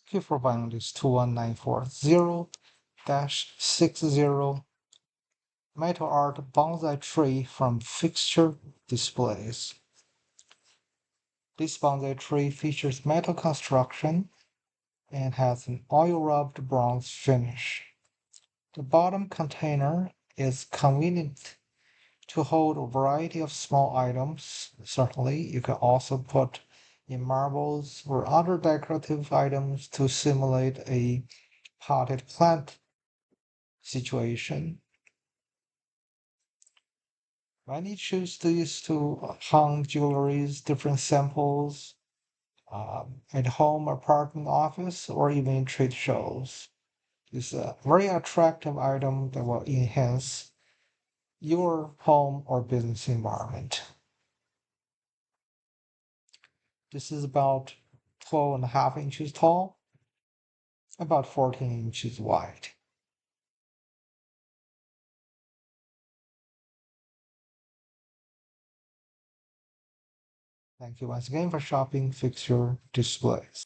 Thank you for buying this 21940-60 metal art bonsai tree from Fixture Displays. This bonsai tree features metal construction and has an oil-rubbed bronze finish. The bottom container is convenient to hold a variety of small items. Certainly, you can also put in marbles or other decorative items to simulate a potted plant situation. Many choose these to hang jewelries, different samples, at home, apartment, office, or even in trade shows. It's a very attractive item that will enhance your home or business environment. This is about 12.5 inches tall, about 14 inches wide. Thank you once again for shopping Fixture Displays.